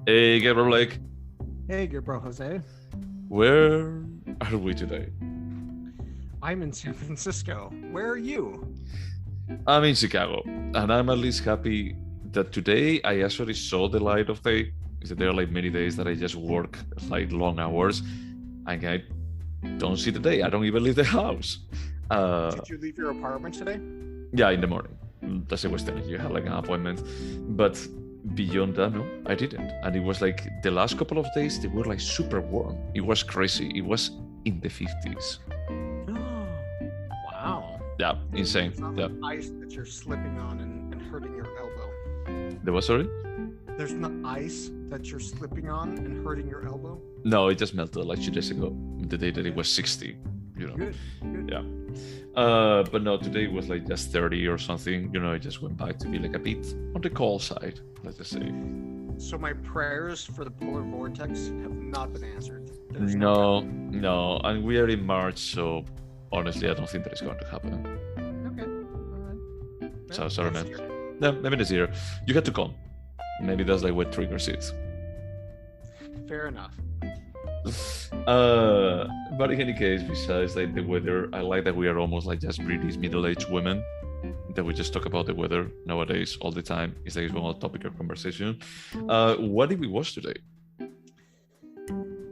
Hey, Gabriel, like, Hey, Gaybros Jose. where are we today? I'm in San Francisco. Where are you? I'm in Chicago, and I'm at least happy that today I actually saw the light of day. Because there are like many days that I just work like long hours, and I don't see the day. I don't even leave the house. Did you leave your apartment today? Yeah, in the morning. That's the question. You had like an appointment, but beyond that, no, I didn't. And it was like the last couple of days they were like super warm. It was crazy. It was in the 50s. Wow. Yeah, insane. It's not Yeah. like ice that you're slipping on and hurting your elbow. There was, sorry? There's not ice that you're slipping on and hurting your elbow. No, it just melted like 2 days ago. The day that it was 60, Good. Yeah. But no, today was like just 30 or something. I just went back to be like a bit on the cold side, let's just say. So my prayers for the polar vortex have not been answered. No, and we are in March, so honestly, I don't think that is going to happen. Okay. All right. So sorry, man. Next year. No, maybe this year. You had to come. Maybe that's like what triggers it. Fair enough. But in any case, besides like the weather, I like that we are almost like just British middle-aged women that we just talk about the weather nowadays all the time. It's like it's one topic of conversation. What did we watch today?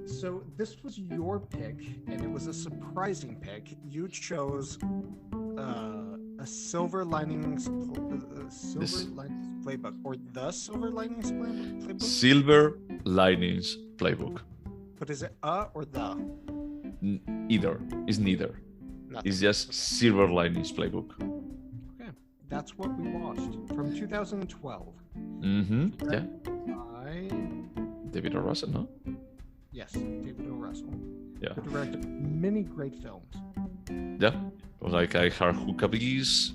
So this was your pick, and it was a surprising pick. You chose a Silver Linings Playbook, or the Silver Linings Playbook. Silver Linings Playbook. But is it or the? Either. It's neither. Nothing. It's just Silver Linings Playbook. Okay, that's what we watched from 2012. Mm-hmm. Yeah. By David O. Russell, no? yes, David O. Russell. Yeah. Who directed many great films. Yeah. Like I Heart Huckabees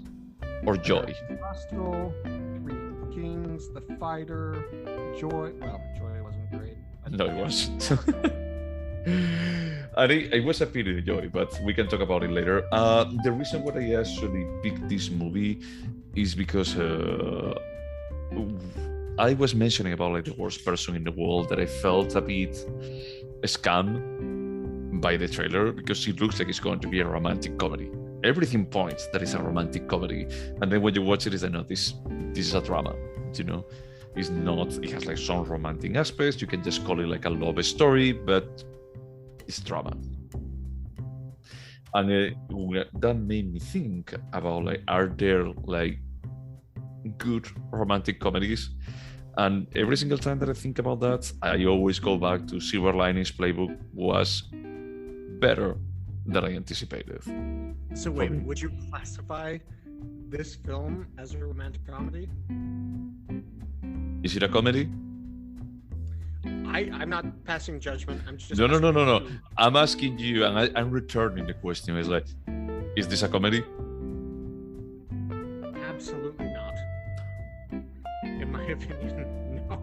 or Joy. Russell, Three Kings, The Fighter, Joy. Well, Joy wasn't great. No, it wasn't. And it was a pity to Joy, but we can talk about it later. The reason why I actually picked this movie is because I was mentioning about like the worst person in the world that I felt a bit scammed by the trailer because it looks like it's going to be a romantic comedy. Everything points that it's a romantic comedy, and then when you watch it, it's like, no, this is a drama. It's not. It has like some romantic aspects. You can just call it like a love story, but it's drama. And that made me think about like, are there like good romantic comedies? And every single time that I think about that, I always go back to Silver Linings Playbook was better than I anticipated. So wait, would you classify this film as a romantic comedy? Is it a comedy? I'm not passing judgment. I'm just No. I'm asking you, and I'm returning the question. It's like, is this a comedy? Absolutely not. In my opinion, no.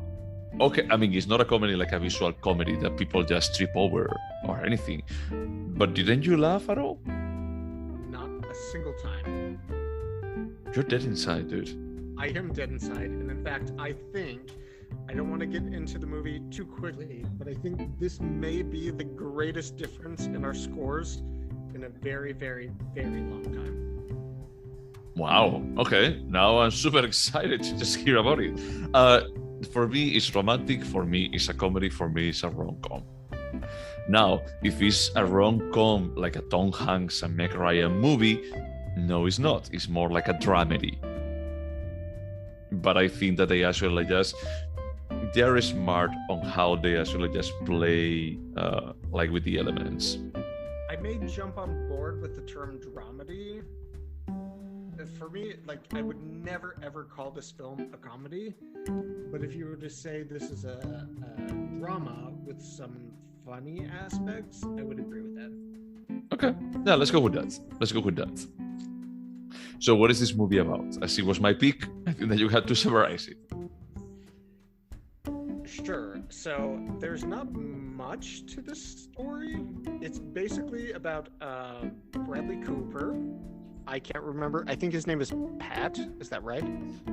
Okay, I mean, it's not a comedy like a visual comedy that people just trip over or anything. But didn't you laugh at all? Not a single time. You're dead inside, dude. I am dead inside, and in fact, I don't want to get into the movie too quickly, but I think this may be the greatest difference in our scores in a very, very, very long time. Wow. Okay. Now I'm super excited to just hear about it. For me, it's romantic. For me, it's a comedy. For me, it's a rom-com. Now, if it's a rom-com like a Tom Hanks and Meg Ryan movie, no, it's not. It's more like a dramedy. But I think that they actually they're smart on how they actually just play like with the elements. I may jump on board with the term dramedy. For me, like, I would never ever call this film a comedy, but if you were to say this is a drama with some funny aspects, I would agree with that. Okay, yeah, let's go with that. So what is this movie about? As it was my pick, I think that you had to summarize it. Sure. So there's not much to this story. It's basically about Bradley Cooper. I can't remember. I think his name is Pat. Is that right?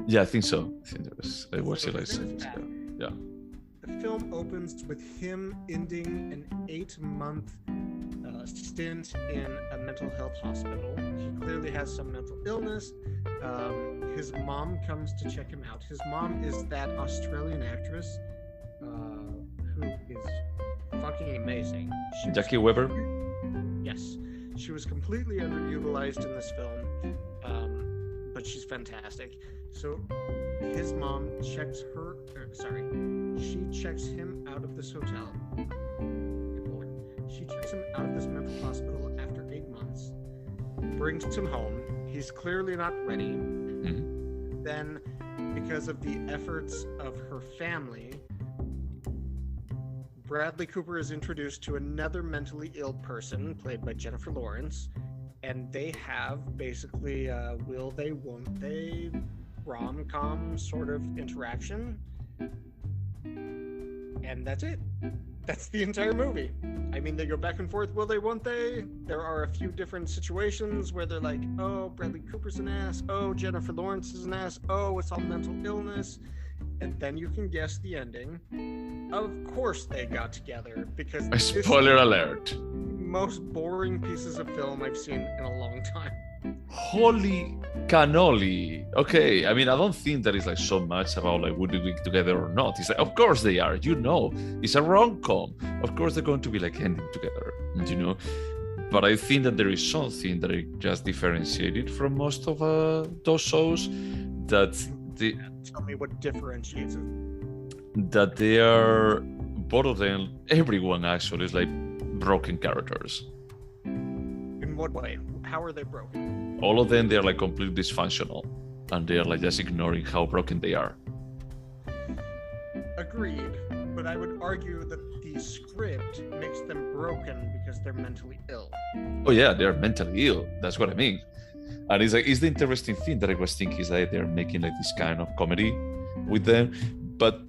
Yeah, I think so. I think I watched it like 6 his name is years Pat. ago. Yeah. The film opens with him ending an 8-month stint in a mental health hospital. He clearly has some mental illness. His mom comes to check him out. His mom is that Australian actress who is fucking amazing. Jackie Weber? Yes. She was completely underutilized in this film, but she's fantastic. So his mom checks she checks him out of this hotel. She checks him out of this mental hospital after 8 months, brings him home. He's clearly not ready. Mm-hmm. Then, because of the efforts of her family, Bradley Cooper is introduced to another mentally ill person, played by Jennifer Lawrence, and they have basically a will they, won't they rom-com sort of interaction. And that's it. That's the entire movie. I mean, they go back and forth, will they, won't they? There are a few different situations where they're like, oh, Bradley Cooper's an ass. Oh, Jennifer Lawrence is an ass. Oh, it's all mental illness. And then you can guess the ending. Of course they got together, because A spoiler alert. most boring pieces of film I've seen in a long time. Holy cannoli. Okay, I mean, I don't think that is like so much about like would they be together or not. It's like, of course they are, you know. It's a rom-com. Of course they're going to be like ending together, you know. But I think that there is something that is just differentiated from most of those shows, that the Tell me what differentiates it. that they are, both of them, everyone actually is like broken characters. In what way? How are they broken? All of them, they're like completely dysfunctional, and they're like just ignoring how broken they are. Agreed, but I would argue that the script makes them broken because they're mentally ill. Oh yeah, they're mentally ill. That's what I mean. And it's like, it's the interesting thing that I was thinking is that they're making like this kind of comedy with them, but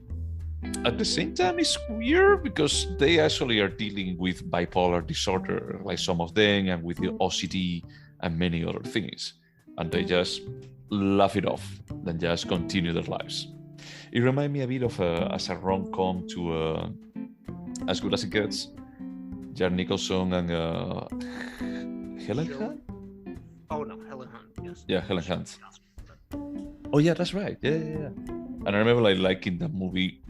at the same time it's weird because they actually are dealing with bipolar disorder, like some of them, and with the OCD and many other things, and they just laugh it off, then just continue their lives. It reminds me a bit of as a rom-com to As Good As It Gets, Jack Nicholson and Helen Hunt. Oh no, Helen Hunt. Yes. Yeah, Helen Hunt. Oh yeah, that's right. Yeah. And I remember like liking that movie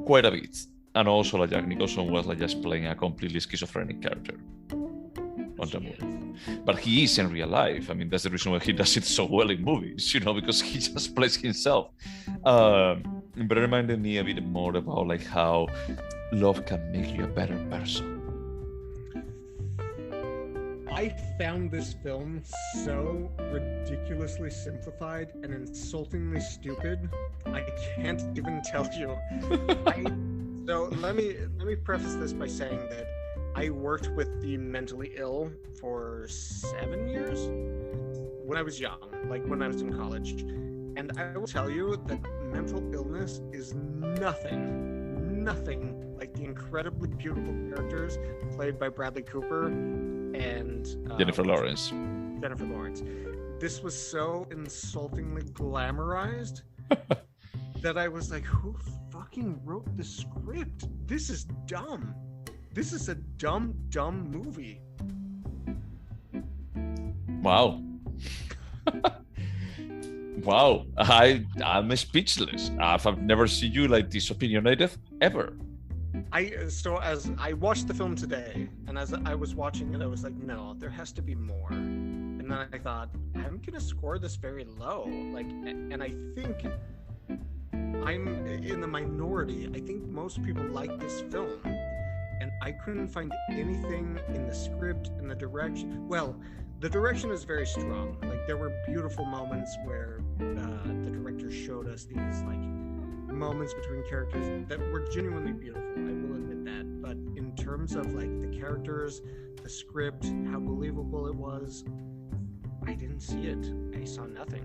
quite a bit. And also like Jack Nicholson was like just playing a completely schizophrenic character on the movie. But he is in real life. I mean, that's the reason why he does it so well in movies, you know, because he just plays himself. But it reminded me a bit more about like how love can make you a better person. I found this film so ridiculously simplified and insultingly stupid. I can't even tell you. So let me preface this by saying that I worked with the mentally ill for 7 years when I was young, like when I was in college. And I will tell you that mental illness is nothing like the incredibly beautiful characters played by Bradley Cooper and Jennifer Lawrence. This was so insultingly glamorized that I was like, who fucking wrote the script? This is dumb. This is a dumb movie. Wow. Wow. I'm speechless. I've never seen you like this opinionated ever. So as I watched the film today, and as I was watching it, I was like, no, there has to be more. And then I thought, I'm gonna score this very low. And I think I'm in the minority. I think most people like this film. And I couldn't find anything in the script, in the direction. Well, the direction is very strong. Like, there were beautiful moments where the director showed us these like moments between characters that were genuinely beautiful. I will admit that. But in terms of like the characters, the script, how believable it was, I didn't see it. I saw nothing.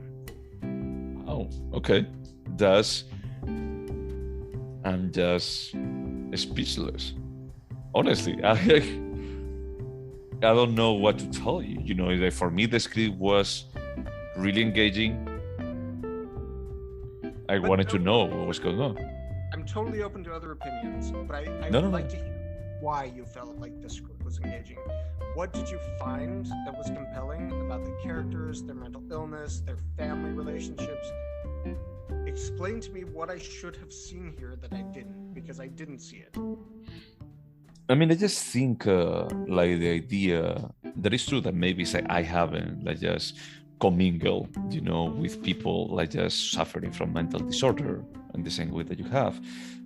Oh, okay. I'm just speechless. Honestly, I don't know what to tell you. You know, like for me, the script was really engaging. I wanted to know what was going on. I'm totally open to other opinions, but I No, would no, like no. to hear why you felt like the script was engaging. What did you find that was compelling about the characters, their mental illness, their family relationships? Explain to me what I should have seen here that I didn't, because I didn't see it. I mean, I just think like the idea that is true that maybe say I haven't like just commingle, with people like just suffering from mental disorder in the same way that you have.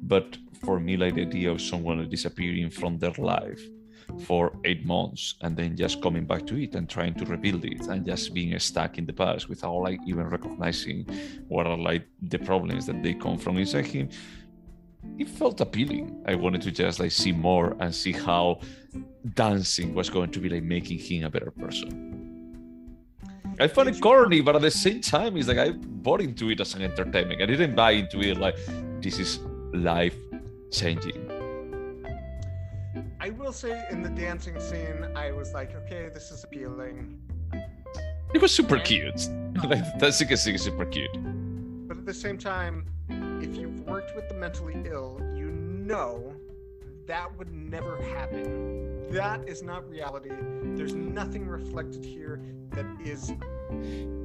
But for me, like the idea of someone disappearing from their life for 8 months and then just coming back to it and trying to rebuild it and just being stuck in the past without like even recognizing what are like the problems that they come from inside him, it felt appealing. I wanted to just like see more and see how dancing was going to be like making him a better person. I found it corny, but at the same time, it's like I bought into it as an entertainment. I didn't buy into it like this is life changing. I will say in the dancing scene, I was like, okay, this is appealing. It was super cute. Like that scene is super cute. But at the same time, if you've worked with the mentally ill, you know that would never happen. That is not reality. There's nothing reflected here that is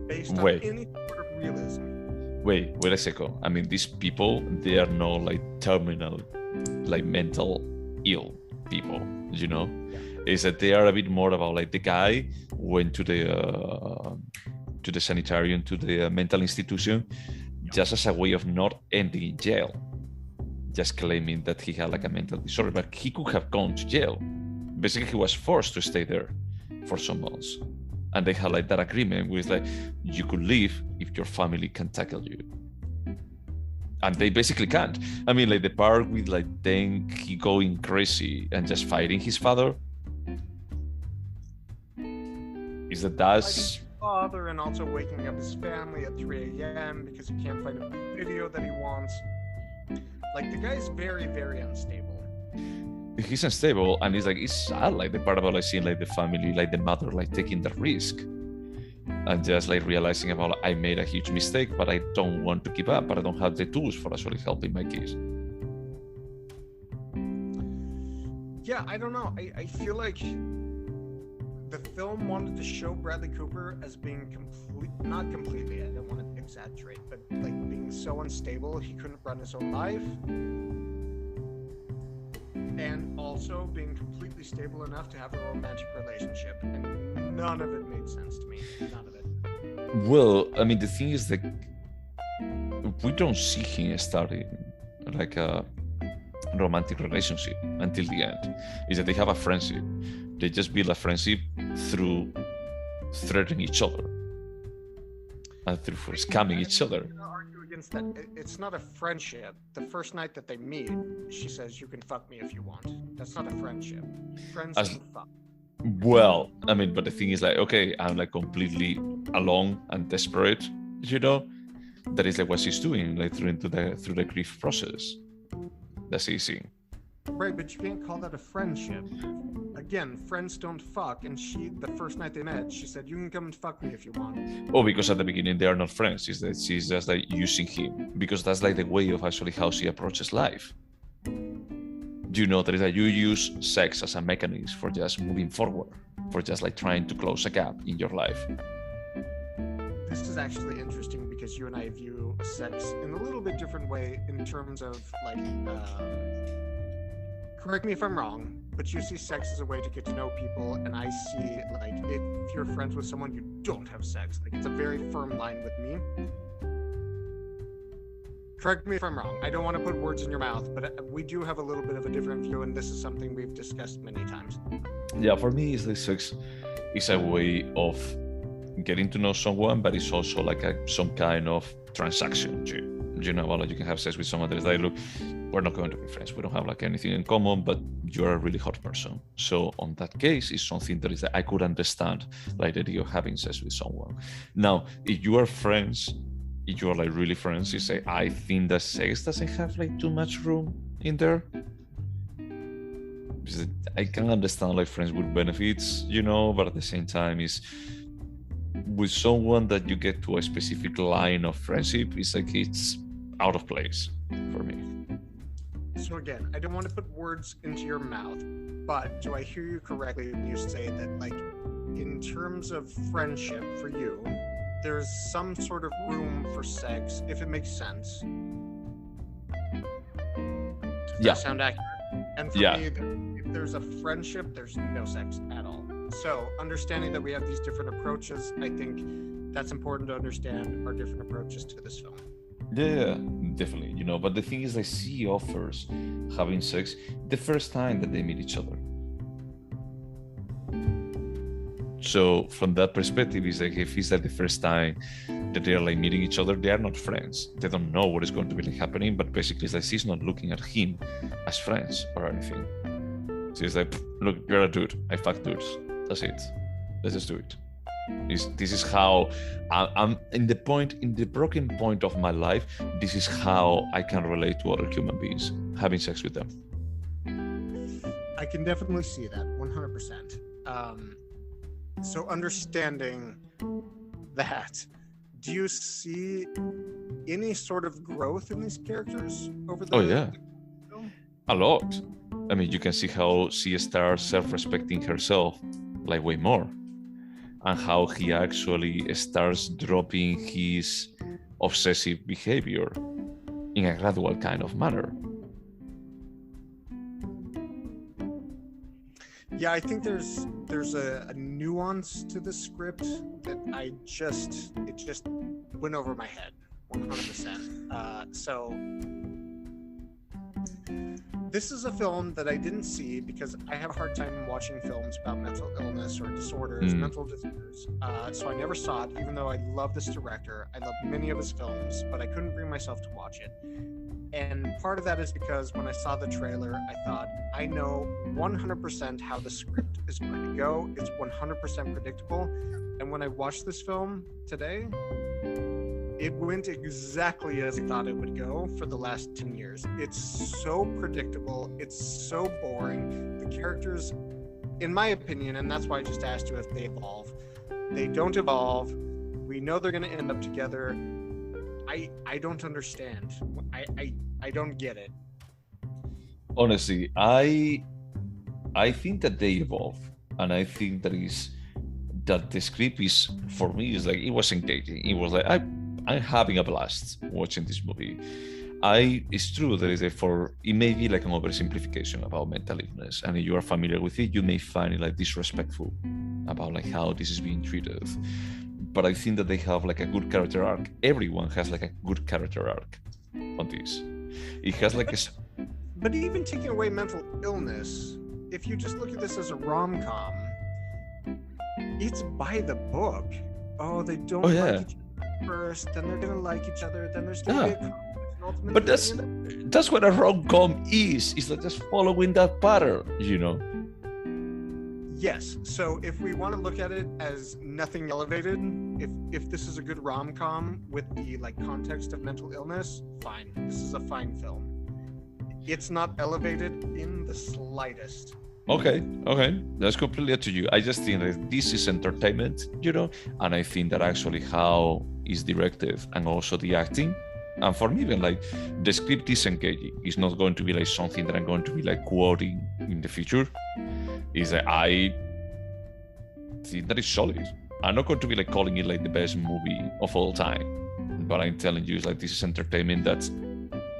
based on any sort of realism. Wait a second. I mean, these people, they are not like terminal, like mental ill people, Yeah. Is that they are a bit more about like the guy went to the sanitarium, to the mental institution, just as a way of not ending in jail, just claiming that he had like a mental disorder, but he could have gone to jail. Basically, he was forced to stay there for some months. And they had like that agreement with like, you could leave if your family can tackle you. And they basically can't. I mean, like the part with like then he going crazy and just fighting his father. Is that's father and also waking up his family at 3 a.m. because he can't find a video that he wants. Like the guy's very, very unstable. He's unstable, and it's sad, like the part about like seeing like the family, like the mother, like taking the risk and just like realizing about I made a huge mistake, but I don't want to give up, but I don't have the tools for actually helping my kids. Yeah, I don't know. I feel like the film wanted to show Bradley Cooper as being not completely, I don't want to exaggerate, but like being so unstable he couldn't run his own life, and also being completely stable enough to have a romantic relationship, and none of it made sense to me. None of it. Well, I mean, the thing is that we don't see him starting like a romantic relationship until the end. Is that they have a friendship. They just build a friendship through threatening each other and through scamming each other. That it's not a friendship. The first night that they meet, she says, "You can fuck me if you want." That's not a friendship. Friends don't fuck. Well, I mean, but the thing is like, okay, I'm like completely alone and desperate, That is like what she's doing, like through the grief process. That's easy. Right, but you can't call that a friendship. Again, friends don't fuck, and the first night they met, she said, "You can come and fuck me if you want." Oh, because at the beginning they are not friends. Is that she's just like using him, because that's like the way of actually how she approaches life. That is that you use sex as a mechanism for just moving forward, for just like trying to close a gap in your life. This is actually interesting because you and I view sex in a little bit different way in terms of like, correct me if I'm wrong, but you see sex as a way to get to know people, and I see like if you're friends with someone, you don't have sex. Like it's a very firm line with me. Correct me if I'm wrong. I don't want to put words in your mouth, but we do have a little bit of a different view, and this is something we've discussed many times. Yeah, for me, it's like sex is a way of getting to know someone, but it's also like some kind of transaction. Well, you can have sex with someone that is like, look, we're not going to be friends. We don't have like anything in common, but you're a really hot person. So on that case, it's something that is that I could understand, like the idea of having sex with someone. Now, if you are friends, if you are like really friends, you say, I think that sex doesn't have like too much room in there. Because I can understand like friends with benefits, but at the same time is with someone that you get to a specific line of friendship, it's like it's out of place for me. So again, I don't want to put words into your mouth, but do I hear you correctly when you say that, like, in terms of friendship for you, there's some sort of room for sex if it makes sense? Does that sound accurate? And for me, if there's a friendship, there's no sex at all. So understanding that we have these different approaches, I think that's important to understand our different approaches to this film. Yeah, definitely. You know, but the thing is, like, she offers having sex the first time that they meet each other. So from that perspective, it's like, if it's like the first time that they're like meeting each other, they are not friends. They don't know what is going to be like happening, but basically it's like she's not looking at him as friends or anything. She's like, look, you're a dude. I fuck dudes. That's it. Let's just do it. This is how I'm in the broken point of my life. This is how I can relate to other human beings, having sex with them. I can definitely see that 100%. So understanding that, do you see any sort of growth in these characters over the film? A lot. I mean, you can see how she starts self-respecting herself like way more, and how he actually starts dropping his obsessive behavior in a gradual kind of manner. Yeah, I think there's a nuance to the script that it just went over my head 100%. So this is a film that I didn't see because I have a hard time watching films about mental illness or disorders, mental disorders. So I never saw it, even though I love this director. I love many of his films, but I couldn't bring myself to watch it. And part of that is because when I saw the trailer, I thought, I know 100% how the script is going to go. It's 100% predictable. And when I watched this film today, it went exactly as I thought it would go for the last 10 years. It's so predictable. It's so boring. The characters, in my opinion, and that's why I just asked you if they evolve. They don't evolve. We know they're going to end up together. I don't understand. I don't get it. Honestly, I think that they evolve, and I think that the script is, for me, is like, it was engaging. It was like I'm having a blast watching this movie. It's true that it may be like an oversimplification about mental illness, and if you are familiar with it, you may find it like disrespectful about like how this is being treated. But I think that they have like a good character arc. Everyone has like a good character arc on this. It has like But even taking away mental illness, if you just look at this as a rom-com, it's by the book. Oh, they don't like each other first, then they're gonna like each other, then there's gonna be a conflict. But that's what a rom-com is. It's like just following that pattern, you know. Yes. So if we want to look at it as nothing elevated, if this is a good rom-com with the like context of mental illness, fine. This is a fine film. It's not elevated in the slightest. Okay. That's completely up to you. I just think that this is entertainment, you know, and I think that actually how it's directed and also the acting, and for me even like the script is engaging. It's not going to be like something that I'm going to be like quoting in the future. Is that I think that is solid. I'm not going to be like calling it like the best movie of all time, but I'm telling you, it's like this is entertainment that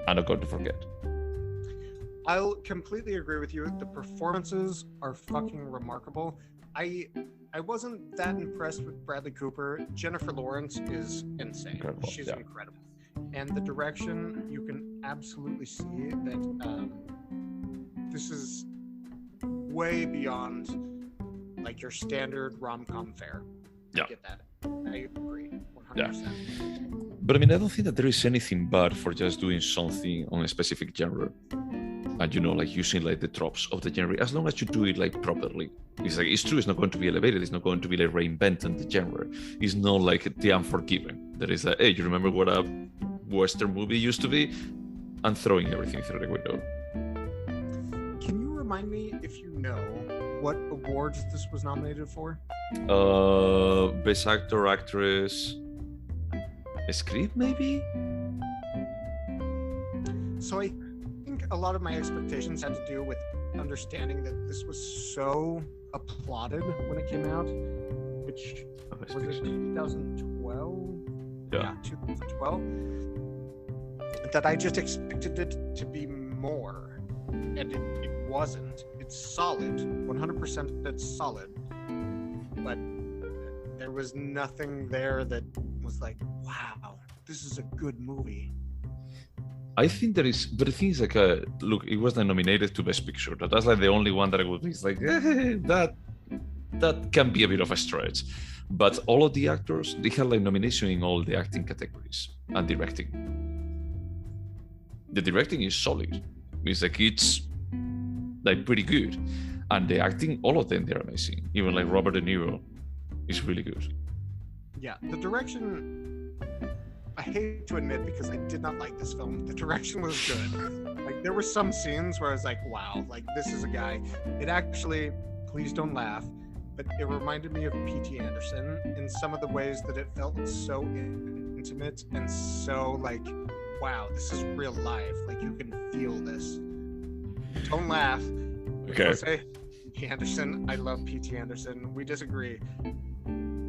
I'm not going to forget. I'll completely agree with you. The performances are fucking remarkable. I wasn't that impressed with Bradley Cooper. Jennifer Lawrence is insane. Incredible. She's incredible. And the direction, you can absolutely see that this is way beyond like your standard rom-com fare. Yeah. I get that. I agree 100%. Yeah. But I mean, I don't think that there is anything bad for just doing something on a specific genre. And, you know, like using like the tropes of the genre, as long as you do it like properly. It's like, it's true, it's not going to be elevated, it's not going to be like reinventing the genre. It's not like The Unforgiven. That is like, hey, you remember what a Western movie used to be? And throwing everything through the window. Can you remind me, if you know, what awards this was nominated for? Best Actor, Actress, Script, maybe? So I think a lot of my expectations had to do with understanding that this was so applauded when it came out, which was it 2012? Yeah, 2012. That I just expected it to be more, and it wasn't. It's solid, 100%. It's solid, but there was nothing there that was like, wow, this is a good movie. I think there is, but the thing is like, look, it was nominated to Best Picture. That's like the only one that I would be. It's like that can be a bit of a stretch, but all of the actors, they had like nomination in all the acting categories and directing. The directing is solid. It's like it's like pretty good, and the acting, all of them, they're amazing. Even like Robert De Niro is really good. Yeah, the direction, I hate to admit, because I did not like this film, the direction was good. Like, there were some scenes where I was like, wow, like, this is a guy. It actually, please don't laugh, but it reminded me of P.T. Anderson in some of the ways that it felt so intimate and so, like, wow, this is real life. Like, you can feel this. Don't laugh. Okay. I'll say P.T. Anderson. I love P.T. Anderson. We disagree.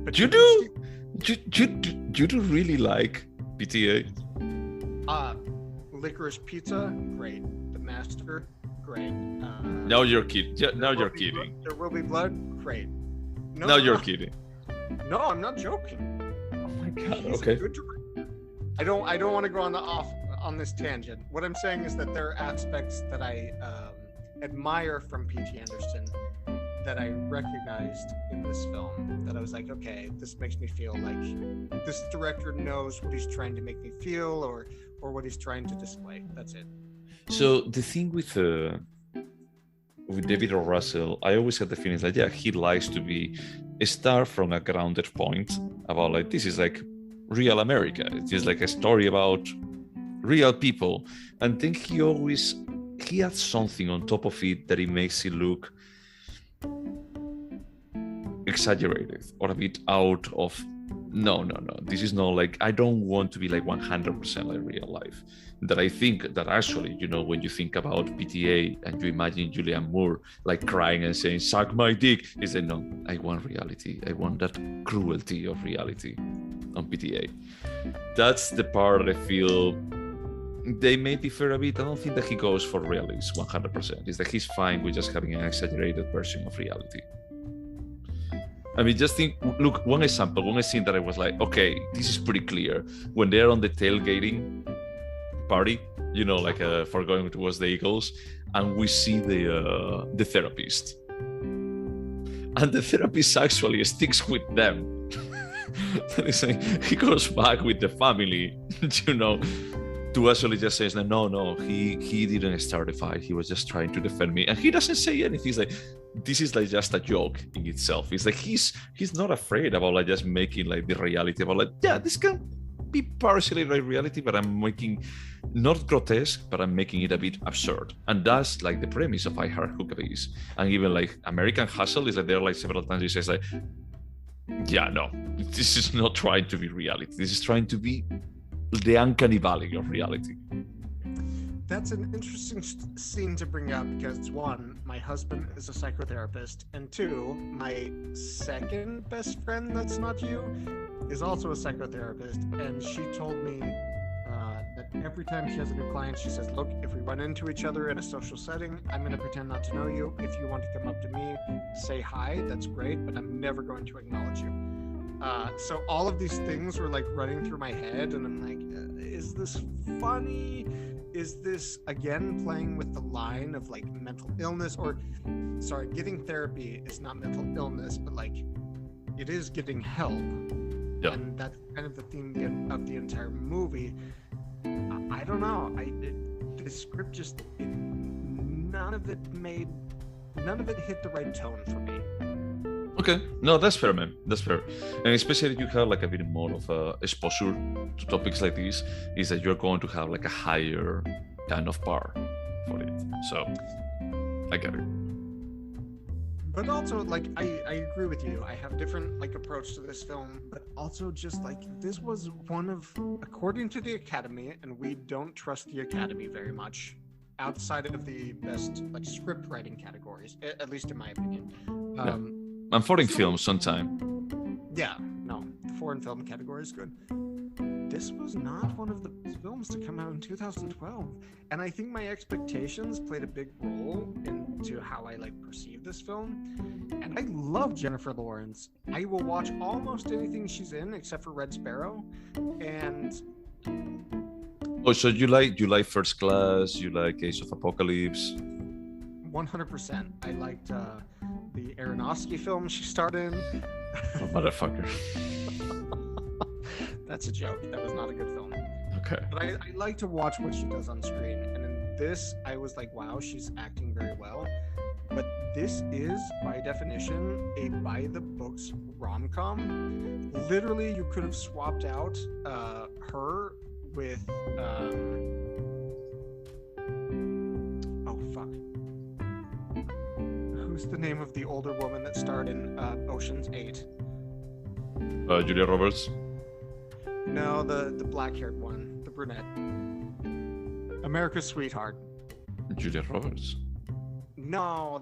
But You do really like PTA? Licorice Pizza, great. The Master, great. Now you're kidding. Now you're kidding. There Will Be Blood, great. No, Now you're kidding. No, I'm not joking. Oh my god. He's Okay. a good director. I don't want to go on this tangent. What I'm saying is that there are aspects that I admire from P.T. Anderson that I recognized in this film, that I was like, okay, this makes me feel like this director knows what he's trying to make me feel, or what he's trying to display. That's it. So the thing with David O. Russell, I always had the feeling that he likes to be a star from a grounded point about like, this is like real America. It is like a story about real people, and then he adds something on top of it that it makes it look exaggerated or a bit out of no, this is not like, I don't want to be like 100% like real life. That I think that actually, when you think about PTA and you imagine Julianne Moore like crying and saying suck my dick, is that no, I want reality. I want that cruelty of reality on PTA. That's the part that I feel they may differ a bit. I don't think that he goes for realism 100%. It's that he's fine with just having an exaggerated version of reality. I mean, just think, look, one scene that I was like, okay, this is pretty clear. When they're on the tailgating party, like for going towards the Eagles, and we see the therapist. And the therapist actually sticks with them. He goes back with the family, to actually just say, no, he didn't start the fight. He was just trying to defend me. And he doesn't say anything. He's like, this is like just a joke in itself. It's like he's not afraid about like just making like the reality about like, yeah, this can be partially like reality, but I'm making not grotesque, but I'm making it a bit absurd. And that's like the premise of I Heart Huckabees. And even like American Hustle is like there like several times he says like, yeah, no, this is not trying to be reality. This is trying to be the uncanny valley of reality. That's an interesting scene to bring up because, one, my husband is a psychotherapist, and two, my second best friend that's not you is also a psychotherapist, and she told me that every time she has a new client, she says, look, if we run into each other in a social setting, I'm going to pretend not to know you. If you want to come up to me, say hi, that's great, but I'm never going to acknowledge you. So all of these things were like running through my head, and I'm like, is this funny? Is this again playing with the line of like mental illness, or sorry, getting therapy is not mental illness, but like it is getting help. Yeah. And that's kind of the theme of the entire movie. I don't know. The script just none of it hit the right tone for me. Okay, no, that's fair, man. That's fair. And especially if you have like a bit more of exposure to topics like this, is that you're going to have like a higher kind of bar for it. So I get it. But also, like, I agree with you. I have different like approach to this film, but also just like this was one of, according to the Academy, and we don't trust the Academy very much. outside of the best like script writing categories, at least in my opinion. And foreign film sometime. Yeah, no, the foreign film category is good. This was not one of the best films to come out in 2012, and I think my expectations played a big role into how I like perceive this film. And I love Jennifer Lawrence. I will watch almost anything she's in except for Red Sparrow. And oh, so you like First Class? You like Age of Apocalypse? 100%. I liked the Aronofsky film she starred in. Oh, motherfucker. That's a joke. That was not a good film. Okay. But I like to watch what she does on screen. And in this, I was like, wow, she's acting very well. But this is, by definition, a by-the-books rom-com. Literally, you could have swapped out her with... oh, fuck. Who's the name of the older woman that starred in Ocean's 8? Julia Roberts? No, the black-haired one, the brunette. America's Sweetheart. Julia Roberts? No,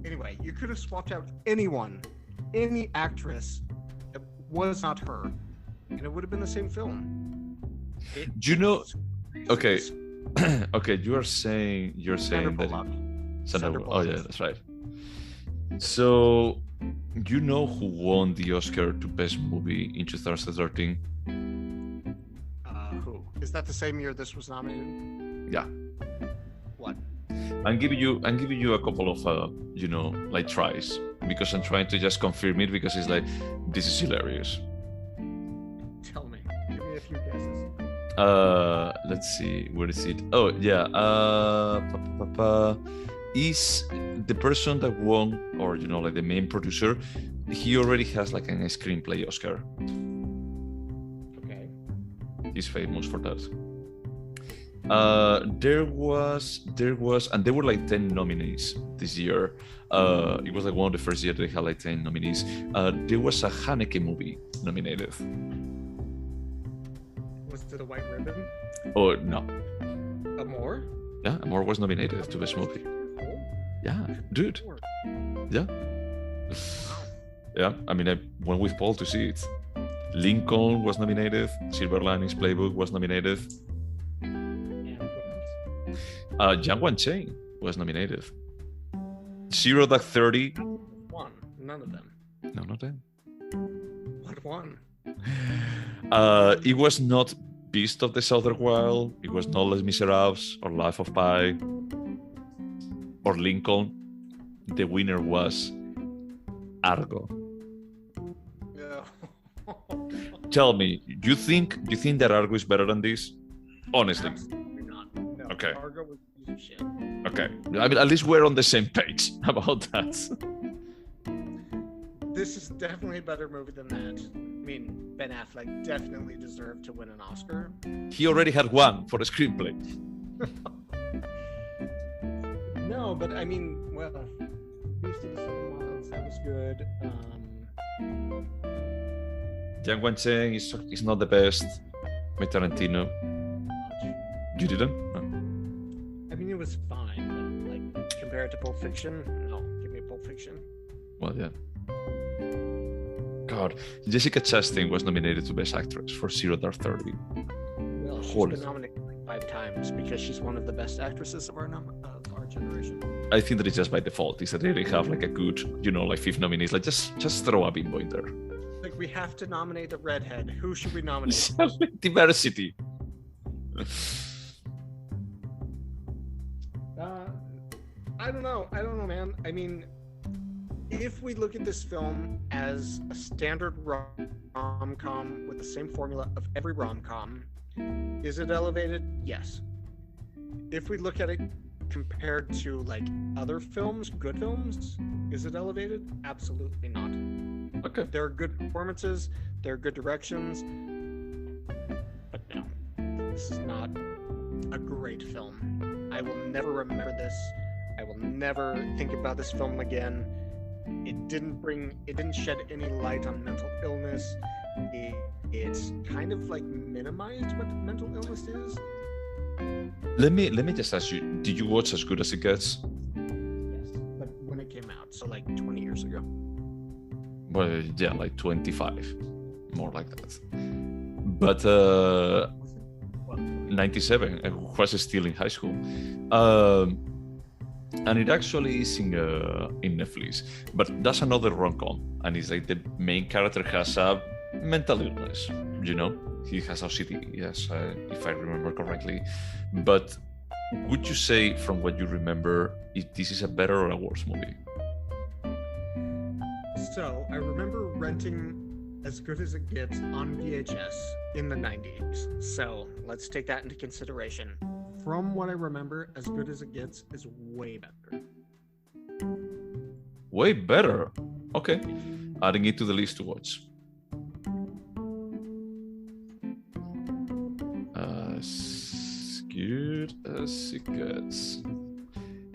Anyway, you could have swapped out anyone, any actress that was not her, and it would have been the same film. Do you know... Okay. Okay, you're saying that... Sandra Bullock. Oh, yeah, that's right. So... You know who won the Oscar to Best Movie in 2013? Who? Is that the same year this was nominated? Yeah. What? I'm giving you a couple of like tries because I'm trying to just confirm it because it's like this is hilarious. Tell me. Give me a few guesses. Let's see. Where is it? Oh yeah. Is the person that won, or like the main producer, he already has like a screenplay Oscar. Okay. He's famous for that. There was, and there were like 10 nominees this year. It was like one of the first years they had like 10 nominees. There was a Haneke movie nominated. Was it a White Ribbon? Oh no. Amor? Yeah, Amor was nominated to Best Movie. Yeah, dude. Yeah. Yeah, I mean, I went with Paul to see it. Lincoln was nominated. Silver Linings Playbook was nominated. Jiang Wan-cheng was nominated. 0 Dark 30. One. None of them. None of them. What one? It was not Beast of the Southern Wild. It was not Les Miserables or Life of Pi or Lincoln. The winner was Argo. Tell me, do you think that Argo is better than this? Honestly. Absolutely not. No. Okay. Argo was a piece of shit. Okay. I mean, at least we're on the same page about that. This is definitely a better movie than that. I mean, Ben Affleck definitely deserved to win an Oscar. He already had one for the screenplay. No, but I mean, well, Beast of the Southern Wilds, that was good. Jiang Wan-cheng is not the best. By Tarantino. You didn't? No. I mean, it was fine, but like compared to Pulp Fiction, no, give me Pulp Fiction. Well, yeah. God, Jessica Chastain was nominated to Best Actress for 0 Dark 30. Well, she's been nominated like 5 times because she's one of the best actresses of our generation. I think that it's just by default. Is that they have like a good, like 5 nominees. Like just throw a bimbo in there. Like we have to nominate a redhead. Who should we nominate? Diversity. I don't know, man. I mean, if we look at this film as a standard rom-com with the same formula of every rom-com, is it elevated? Yes. If we look at it compared to like other films, good films, is it elevated? Absolutely not. Okay. There are good performances, there are good directions, but no, this is not a great film. I will never remember this. I will never think about this film again. It didn't shed any light on mental illness. It's kind of like minimized what mental illness is. Let me just ask you: did you watch As Good as It Gets? Yes, but when it came out, so like 20 years ago. Well, yeah, like 25, more like that. But 97, I was still in high school. And it actually is in Netflix. But that's another rom-com. And it's like the main character has a mental illness, you know? He has OCD, yes, if I remember correctly. But would you say, from what you remember, if this is a better or a worse movie? So I remember renting As Good as It Gets on VHS in the 90s. So let's take that into consideration. From what I remember, As Good as It Gets is way better. Way better? Okay. Adding it to the list to watch. As Good as It Gets.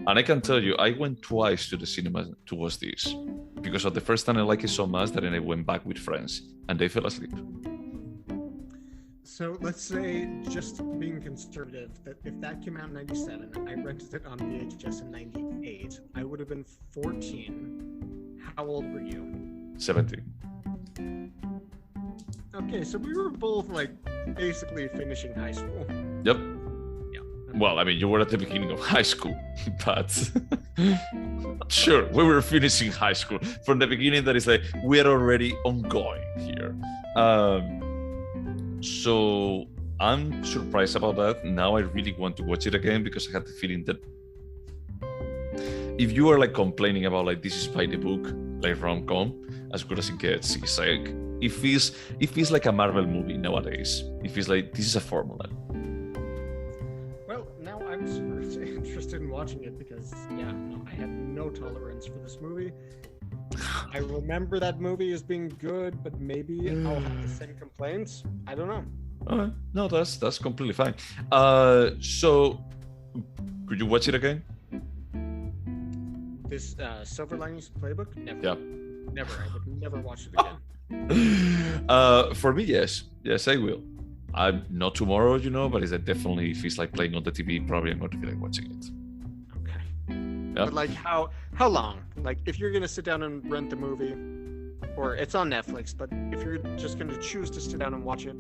And I can tell you, I went twice to the cinema to watch this. Because of the first time I liked it so much that then I went back with friends and they fell asleep. So let's say, just being conservative, that if that came out in 97, I rented it on VHS in 98, I would have been 14. How old were you? 17. Okay, so we were both like basically finishing high school. Yep. Yeah. Well, I mean, you were at the beginning of high school, but sure, we were finishing high school. From the beginning, that is like, we're already ongoing here. So I'm surprised about that. Now I really want to watch it again because I had the feeling that if you are like complaining about like this is by the book, like rom-com, As Good as It Gets, it's like it feels like a Marvel movie nowadays. It feels like this is a formula. Well, now I'm super interested in watching it because, yeah, no, I have no tolerance for this movie. I remember that movie as being good, but maybe I'll have the same complaints. I don't know. Okay. No, that's completely fine. So could you watch it again? This Silver Linings Playbook? Never. Yeah. Never. I would never watch it again. For me, yes. Yes, I will. I'm not tomorrow, you know, but it's definitely, if it's like playing on the TV, probably I'm going to be like watching it. Okay. Yeah. But like how long? Like if you're gonna sit down and rent the movie, or it's on Netflix, but if you're just gonna choose to sit down and watch it,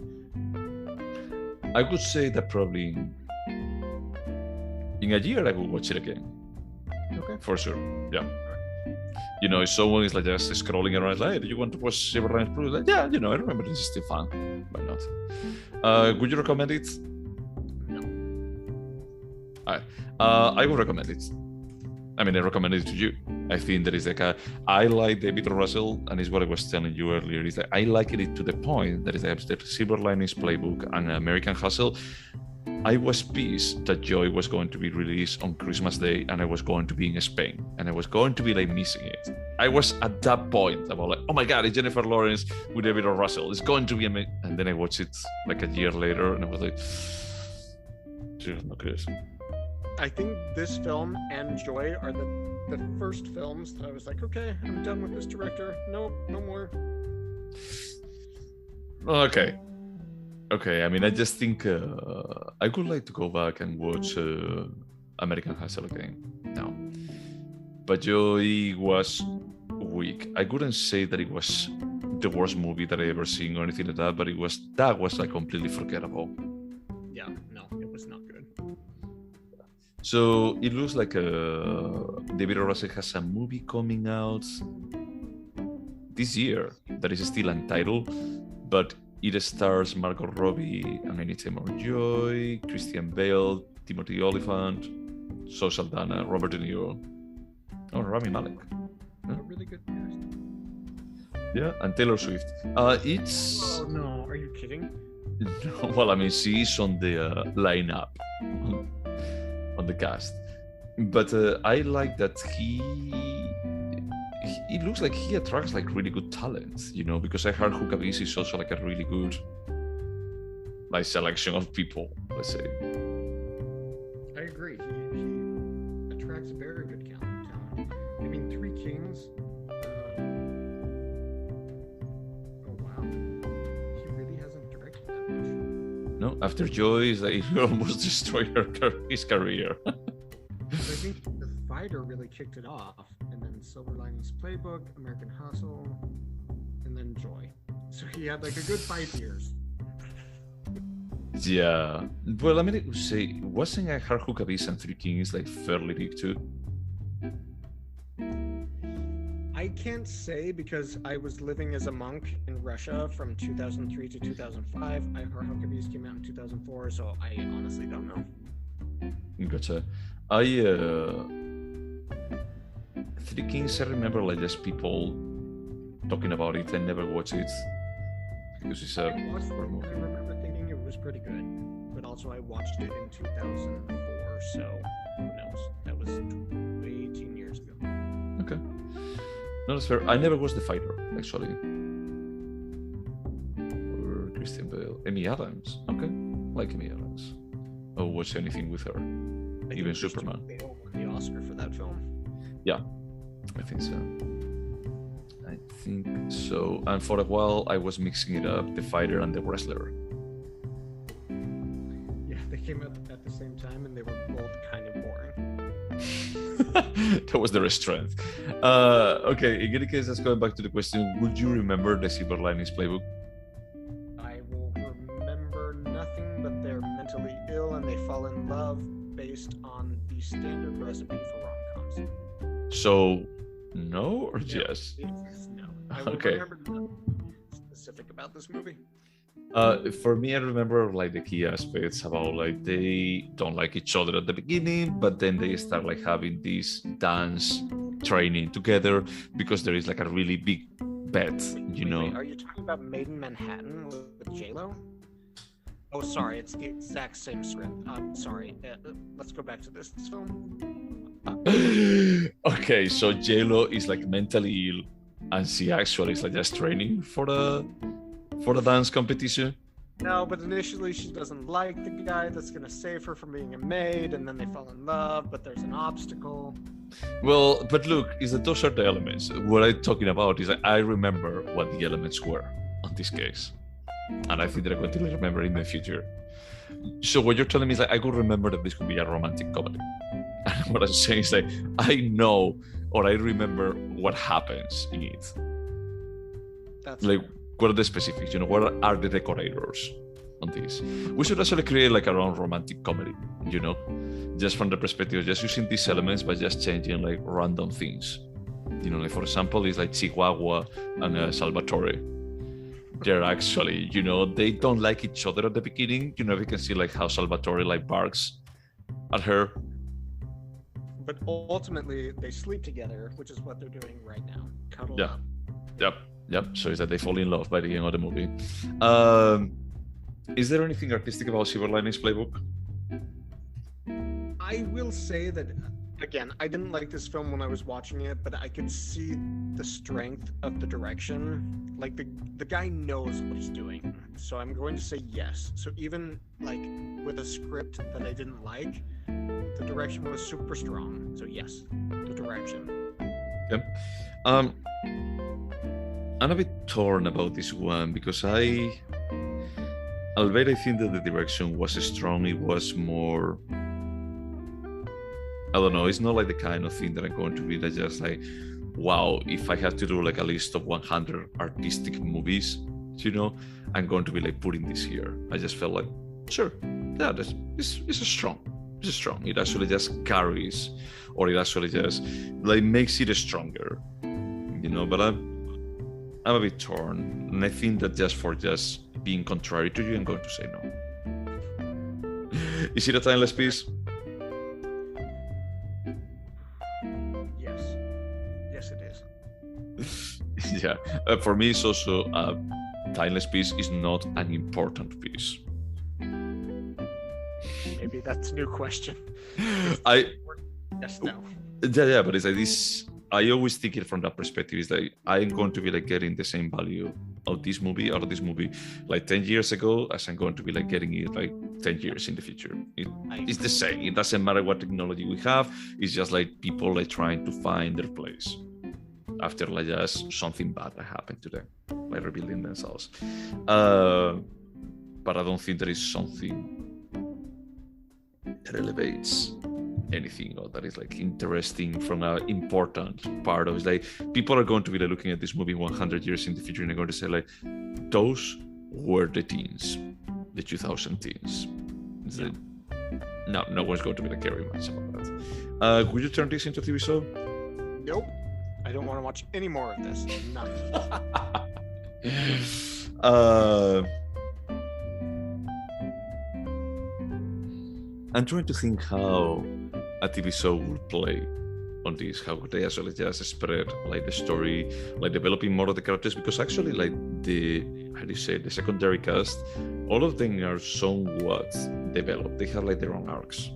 I would say that probably in a year I will watch it again. Okay. For sure. Yeah. You know, if someone is like just scrolling around, like, hey, do you want to watch Silver Linings Playbook? Like, yeah, you know, I remember this is still fun. Why not? Would you recommend it? No. I would recommend it. I mean, I recommend it to you. I think that is like I like David Russell, and it's what I was telling you earlier. Is that I like it to the point that is like the Silver Linings Playbook and American Hustle. I was pissed that Joy was going to be released on Christmas Day, and I was going to be in Spain, and I was going to be like missing it. I was at that point about like, oh my god, it's Jennifer Lawrence with David Russell. It's going to be amazing. And then I watched it like a year later, and I was like, it's not good. I think this film and Joy are the first films that I was like, okay, I'm done with this director. Nope, no more. Okay. I mean, I just think I would like to go back and watch American Hustle again now. But Joy was weak. I couldn't say that it was the worst movie that I ever seen or anything like that, but that was like completely forgettable. Yeah, no, it was not good. So it looks like David Russell has a movie coming out this year that is still untitled, but it stars Margot Robbie, Anya Taylor-Joy, Christian Bale, Timothy Olyphant, Zoe Saldana, Robert De Niro, Rami Malek. A really good cast. Yeah, and Taylor Swift. It's. Oh no, are you kidding? Well, I mean, she's on the lineup. On the cast, but I like that it looks like he attracts like really good talent, you know, because I heard Huckabee is also like a really good like selection of people, let's say. I agree. He attracts very good talent. I mean, Three Kings. Oh wow, he really hasn't directed that much. No, after Joy, is like he almost destroyed his career. I think The Fighter really kicked it off, and then Silver Linings Playbook, American Hustle, and then Joy. So he had like a good 5 years. Yeah. Well, I mean, I would say, wasn't a Hard Hook Abyss and Three Kings like fairly big too? I can't say because I was living as a monk in Russia from 2003 to 2005. Hard Hook Abyss came out in 2004, so I honestly don't know. Gotcha. Three Kings, I remember like just people talking about it. I never watched it because it's a horror movie. I remember thinking it was pretty good, but also I watched it in 2004, so who knows? That was 18 years ago. Okay. No, that's fair. I never watched The Fighter, actually. Or Christian Bale. Amy Adams. Okay. Like Amy Adams. I'll watch anything with her. Even Superman. Bale won the Oscar for that film. Yeah, I think so. I think so. And for a while, I was mixing it up, The Fighter and The Wrestler. Yeah, they came out at the same time, and they were both kind of boring. That was their strength. Okay, in any case, let's go back to the question. Would you remember the Silver Linings Playbook? I will remember nothing but they're mentally ill and they fall in love based on the standard recipe for rom-coms. So, no or yes? No. I will Okay. remember nothing specific about this movie. For me, I remember like the key aspects about like they don't like each other at the beginning, but then they start like having this dance training together because there is like a really big bet, you know. Wait, are you talking about Made in Manhattan with J-Lo? Oh, sorry, it's the exact same script. I'm sorry. Let's go back to this film. Okay, so J-Lo is like mentally ill, and she actually is like just training for the dance competition. No, but initially she doesn't like the guy that's gonna save her from being a maid, and then they fall in love, but there's an obstacle. Well, but look, is that those are the elements. What I'm talking about is that I remember what the elements were on this case, and I think that I'm going to remember in the future. So what you're telling me is like I could remember that this could be a romantic comedy. And what I'm saying is like I know or I remember what happens in it. That's Like, fair. what are the specifics? You know, what are the decorators on this? We should actually create like our own romantic comedy, you know, just from the perspective of just using these elements but just changing like random things. You know, like for example, it's like Chihuahua and Salvatore. They're actually, you know, they don't like each other at the beginning. You know, we can see like how Salvatore like barks at her. But ultimately, they sleep together, which is what they're doing right now. Cuddle Yeah. up. Yep. So it's that they fall in love by the end of the movie. Is there anything artistic about Silver Linings Playbook? I will say that, again, I didn't like this film when I was watching it, but I could see the strength of the direction. Like, the guy knows what he's doing. So I'm going to say yes. So even, like, with a script that I didn't like, the direction was super strong. So yes, the direction. Okay. I'm a bit torn about this one because albeit I think that the direction was strong, it was more, I don't know, it's not like the kind of thing that I'm going to read that just like, wow, if I have to do like a list of 100 artistic movies, you know, I'm going to be like putting this here. I just felt like, sure, yeah, it's strong. It's strong. It actually just carries, or it actually just like makes it stronger, you know. But I'm a bit torn, and I think that just being contrary to you, I'm going to say no. Is it a timeless piece? Yes. Yes, it is. Yeah. For me, it's also a timeless piece is not an important piece. Maybe that's a new question. Yes, no. Yeah, but it's like this. I always think it from that perspective. Is like I'm going to be like getting the same value of this movie like 10 years ago as I'm going to be like getting it like 10 years in the future. It's the same. It doesn't matter what technology we have. It's just like people like trying to find their place after like just something bad that happened to them by rebuilding themselves. But but I don't think there is something that elevates anything or that is like interesting from an important part of it. Like people are going to be like, looking at this movie 100 years in the future and they're going to say like, those were the teens, the 2000 teens. Yeah. No one's going to be like caring much about that. Would you turn this into a TV show? Nope. I don't want to watch any more of this. Nothing. I'm trying to think how a TV show would play on this. How could they actually just spread like the story, like developing more of the characters? Because actually, like the secondary cast, all of them are somewhat developed. They have like their own arcs.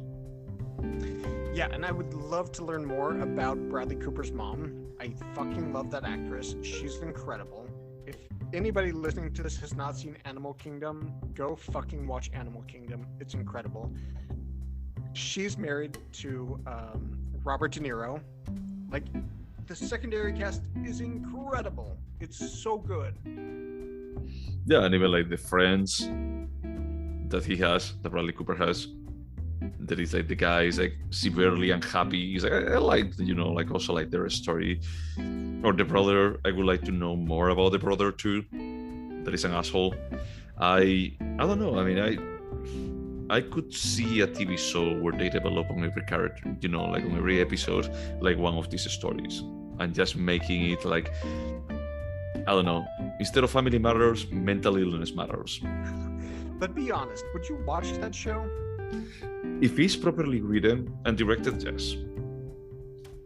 Yeah, and I would love to learn more about Bradley Cooper's mom. I fucking love that actress. She's incredible. If anybody listening to this has not seen Animal Kingdom, go fucking watch Animal Kingdom. It's incredible. She's married to Robert De Niro. Like, the secondary cast is incredible. It's so good. Yeah, and even like the friends that he has, that Bradley Cooper has, that is like the guy is like severely unhappy. He's like, I like, you know, like also like their story. Or the brother, I would like to know more about the brother too. That is an asshole. I don't know. I mean, I could see a TV show where they develop on every character, you know, like on every episode, like one of these stories, and just making it like, I don't know, instead of family matters, mental illness matters. But be honest, would you watch that show? If it's properly written and directed, yes.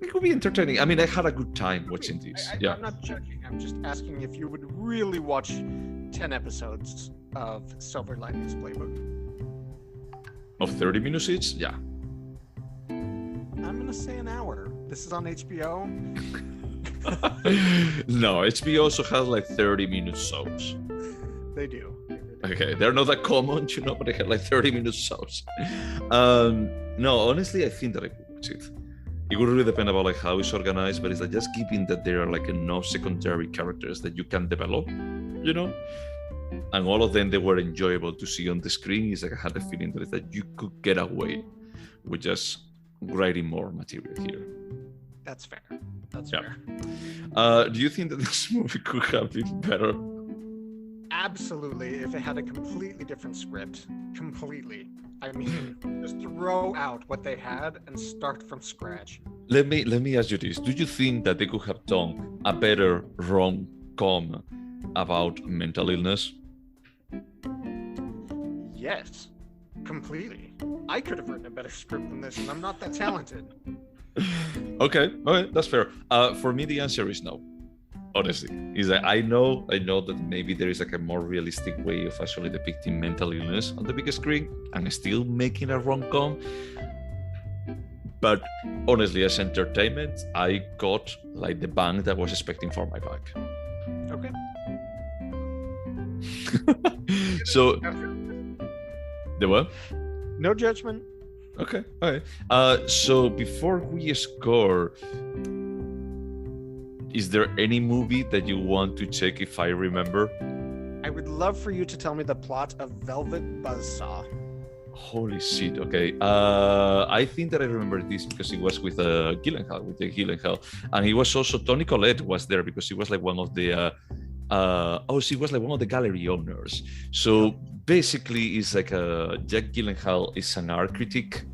It could be entertaining. I mean, I had a good time watching this. I'm not judging. I'm just asking if you would really watch 10 episodes of Silver Linings Playbook. Of 30 minutes each? Yeah. I'm going to say an hour. This is on HBO. No, HBO also has like 30-minute shows. They do. Okay, they're not that common, you know, but they have like 30-minute shows. No, honestly, I think that I could watch it. It would really depend about like how it's organized, but it's like just given that there are like enough secondary characters that you can develop, you know, and all of them they were enjoyable to see on the screen. It's like I had the feeling that it's that you could get away with just writing more material here. That's fair. That's fair. Do you think that this movie could have been better? Absolutely, if it had a completely different script. Completely. I mean, just throw out what they had and start from scratch. Let me ask you this. Do you think that they could have done a better rom-com about mental illness? Yes, completely. I could have written a better script than this, and I'm not that talented. Okay, that's fair. For me, the answer is no. Honestly, is that I know that maybe there is like a more realistic way of actually depicting mental illness on the big screen and still making a rom-com. But honestly, as entertainment, I got like the bang that I was expecting for my buck. Okay. So, the what? No judgment. Okay. All right. So before we score, is there any movie that you want to check if I remember? I would love for you to tell me the plot of Velvet Buzzsaw. Holy shit, okay. I think that I remember this because it was with Gyllenhaal, and he was also, Toni Collette was there because she was like one of the she was like one of the gallery owners. So basically it's like Jack Gyllenhaal is an art critic,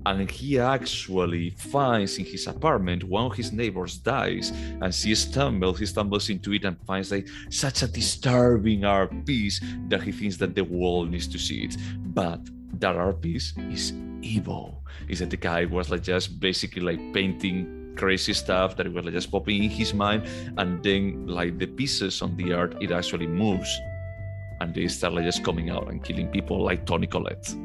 and he actually finds in his apartment one of his neighbors dies, and he stumbles into it and finds like such a disturbing art piece that he thinks that the world needs to see it. But that art piece is evil. Is that the guy was like just basically like painting crazy stuff that it was like just popping in his mind, and then like the pieces on the art, it actually moves, and they start like just coming out and killing people like Toni Collette.